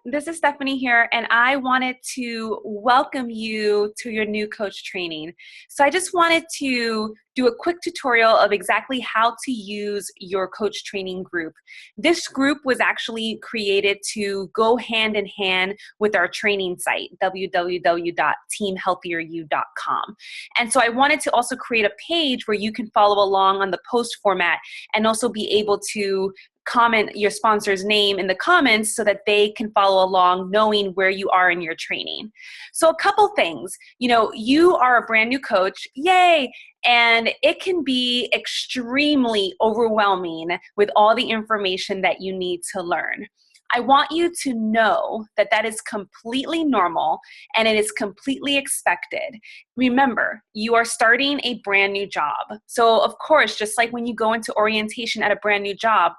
This is Stephanie here, and I wanted to welcome you to your new coach training. So I just wanted to do a quick tutorial of exactly how to use your coach training group. This group was actually created to go hand in hand with our training site, www.teamhealthieryou.com. And so I wanted to also create a page where you can follow along on the post format and also be able to comment your sponsor's name in the comments so that they can follow along knowing where you are in your training. So a couple things, you are a brand new coach, yay, and it can be extremely overwhelming with all the information that you need to learn. I want you to know that that is completely normal and it is completely expected. Remember, you are starting a brand new job. So of course, just like when you go into orientation at a brand new job,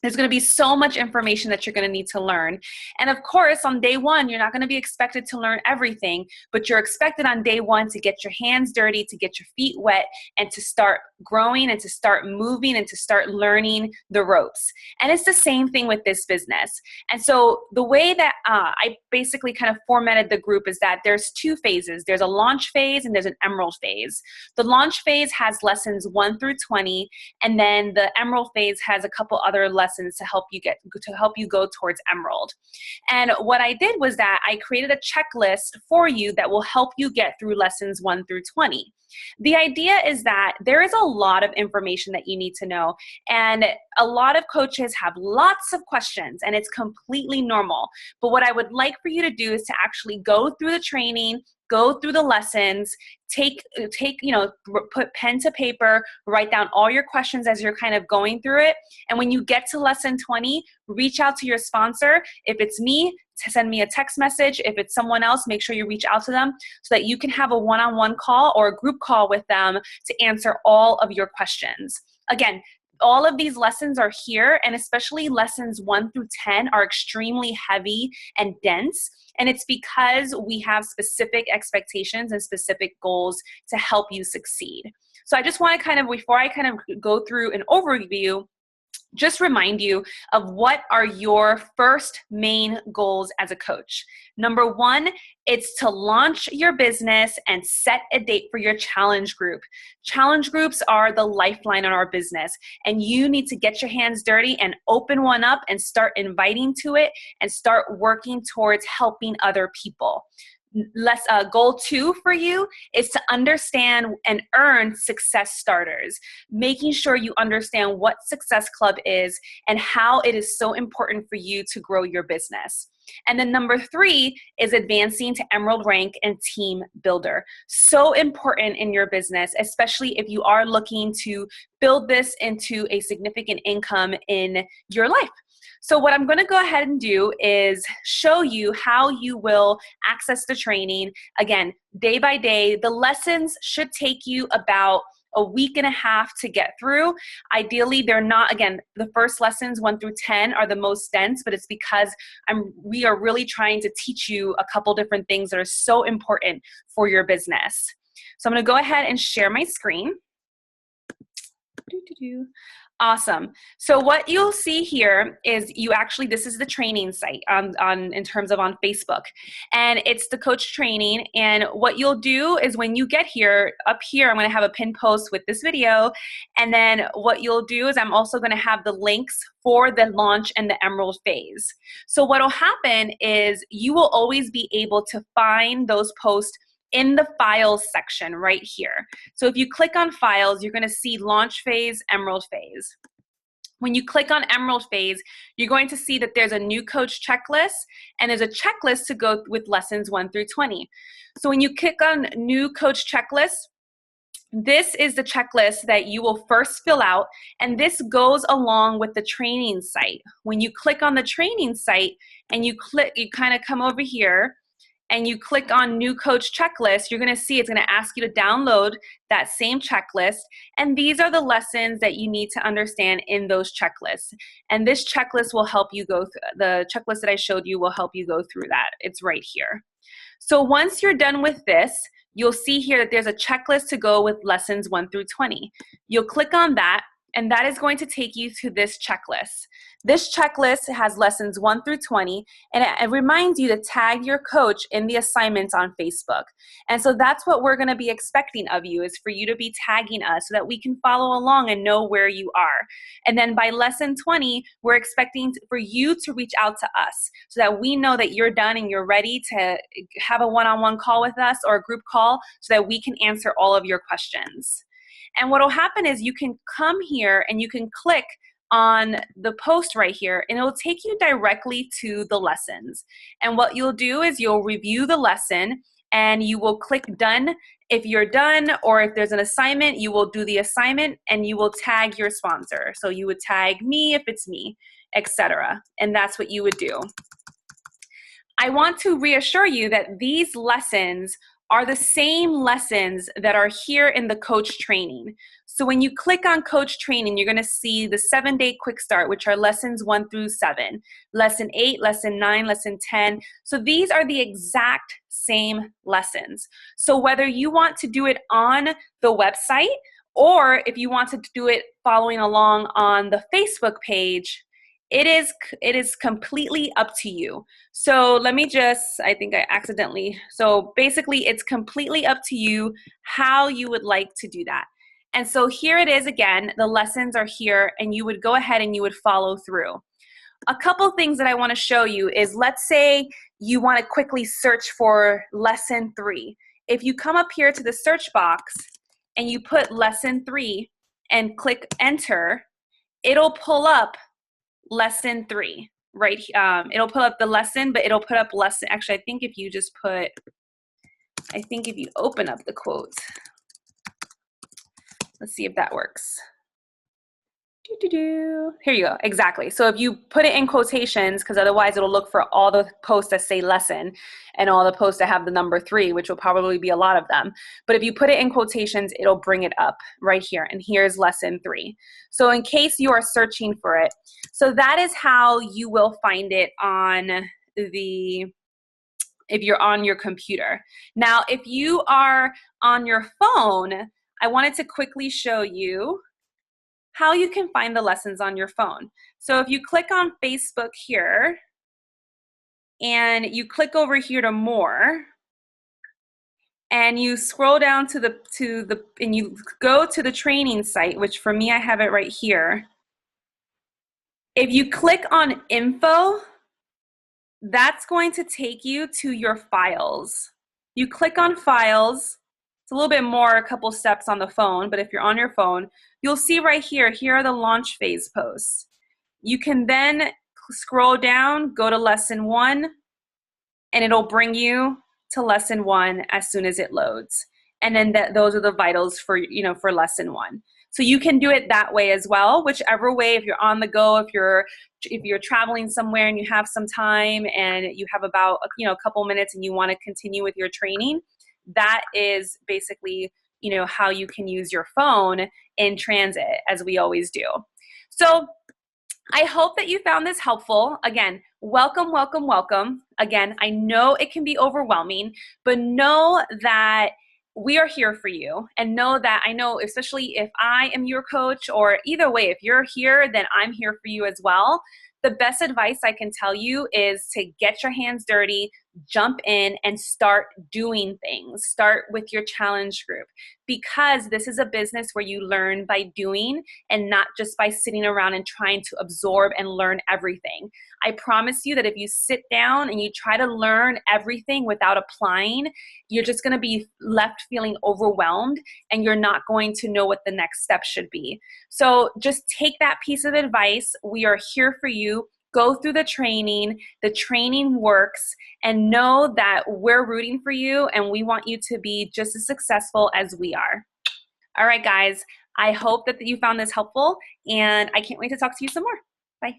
there's going to be so much information that you're going to need to learn. And of course, on day one, you're not going to be expected to learn everything, but you're expected on day one to get your hands dirty, to get your feet wet, and to start growing and to start moving and to start learning the ropes. And it's the same thing with this business. And so the way that I basically kind of formatted the group is that there's two phases. There's a launch phase and there's an emerald phase. The launch phase has lessons 1 through 20, and then the emerald phase has a couple other lessons to help you go towards emerald. And what I did was that I created a checklist for you that will help you get through lessons 1 through 20. The idea is that there is a lot of information that you need to know, and a lot of coaches have lots of questions, and it's completely normal. But what I would like for you to do is to actually go through the training, go through the lessons, put pen to paper, write down all your questions as you're kind of going through it. And when you get to lesson 20, reach out to your sponsor. If it's me, to send me a text message. If it's someone else, make sure you reach out to them so that you can have a one-on-one call or a group call with them to answer all of your questions. Again, all of these lessons are here, and especially lessons 1 through 10 are extremely heavy and dense. And it's because we have specific expectations and specific goals to help you succeed. So I just want to before I go through an overview, just remind you of what are your first main goals as a coach. Number 1, it's to launch your business and set a date for your challenge group. Challenge groups are the lifeline on our business, and you need to get your hands dirty and open one up and start inviting to it and start working towards helping other people. Goal 2 for you is to understand and earn success starters, making sure you understand what Success Club is and how it is so important for you to grow your business. And then number 3 is advancing to Emerald rank and team builder. So important in your business, especially if you are looking to build this into a significant income in your life. So what I'm going to go ahead and do is show you how you will access the training. Again, day by day, the lessons should take you about a week and a half to get through. Ideally, they're not, again, the first lessons 1 through 10 are the most dense, but it's because we are really trying to teach you a couple different things that are so important for your business. So I'm going to go ahead and share my screen. Awesome. So what you'll see here is this is the training site in terms of on Facebook, and it's the coach training. And what you'll do is when you get here, up here, I'm going to have a pinned post with this video. And then what you'll do is I'm also going to have the links for the launch and the emerald phase. So what will happen is you will always be able to find those posts in the files section right here. So if you click on files, you're going to see launch phase, emerald phase. When you click on emerald phase, you're going to see that there's a new coach checklist, and there's a checklist to go with lessons 1 through 20. So when you click on new coach checklist, this is the checklist that you will first fill out, and this goes along with the training site. When you click on the training site and you kind of come over here, and you click on new coach checklist, you're going to see it's going to ask you to download that same checklist. And these are the lessons that you need to understand in those checklists. And this checklist will help you the checklist that I showed you will help you go through that. It's right here. So once you're done with this, you'll see here that there's a checklist to go with lessons 1 through 20. You'll click on that, and that is going to take you to this checklist. This checklist has lessons 1 through 20, and it reminds you to tag your coach in the assignments on Facebook. And so that's what we're going to be expecting of you, is for you to be tagging us so that we can follow along and know where you are. And then by lesson 20, we're expecting for you to reach out to us so that we know that you're done and you're ready to have a one-on-one call with us or a group call so that we can answer all of your questions. And what will happen is you can come here and you can click on the post right here, and it'll take you directly to the lessons. And what you'll do is you'll review the lesson and you will click done if you're done, or if there's an assignment, you will do the assignment and you will tag your sponsor. So you would tag me if it's me, etc. And that's what you would do. I want to reassure you that these lessons are the same lessons that are here in the coach training. So when you click on coach training, you're going to see the 7-day quick start, which are lessons 1 through 7, lesson 8, lesson 9, lesson 10. So these are the exact same lessons. So whether you want to do it on the website or if you want to do it following along on the Facebook page, it is completely up to you. So let me just, I think I accidentally, so basically it's completely up to you how you would like to do that. And so here it is again, the lessons are here and you would go ahead and you would follow through. A couple things that I want to show you is, let's say you want to quickly search for lesson 3. If you come up here to the search box and you put lesson 3 and click enter, it'll pull up lesson 3, right? It'll pull up the lesson, but it'll put up lesson. Actually, I think if you just put, I think if you open up the quote, let's see if that works. Here you go, exactly. So if you put it in quotations, because otherwise it'll look for all the posts that say lesson and all the posts that have the number 3, which will probably be a lot of them. But if you put it in quotations, it'll bring it up right here. And here's lesson 3. So in case you are searching for it, so that is how you will find it on the, if you're on your computer. Now, if you are on your phone, I wanted to quickly show you how you can find the lessons on your phone. So if you click on Facebook here and you click over here to more and you scroll down to the and you go to the training site, which for me I have it right here. If you click on info, that's going to take you to your files. You click on files. It's a little bit more, a couple steps on the phone, but if you're on your phone, you'll see right here, here are the launch phase posts. You can then scroll down, go to lesson 1, and it'll bring you to lesson 1 as soon as it loads. And then those are the vitals for, for lesson 1. So you can do it that way as well, whichever way, if you're on the go, if you're traveling somewhere and you have some time and you have about, a couple minutes and you want to continue with your training, that is basically, how you can use your phone in transit, as we always do. So I hope that you found this helpful. Again, welcome, welcome, welcome. Again, I know it can be overwhelming, but know that we are here for you, and know that I know, especially if I am your coach, or either way, if you're here, then I'm here for you as well. The best advice I can tell you is to get your hands dirty, jump in and start doing things. Start with your challenge group, because this is a business where you learn by doing and not just by sitting around and trying to absorb and learn everything. I promise you that if you sit down and you try to learn everything without applying, you're just going to be left feeling overwhelmed and you're not going to know what the next step should be. So just take that piece of advice. We are here for you. Go through the training works, and know that we're rooting for you and we want you to be just as successful as we are. All right, guys, I hope that you found this helpful, and I can't wait to talk to you some more. Bye.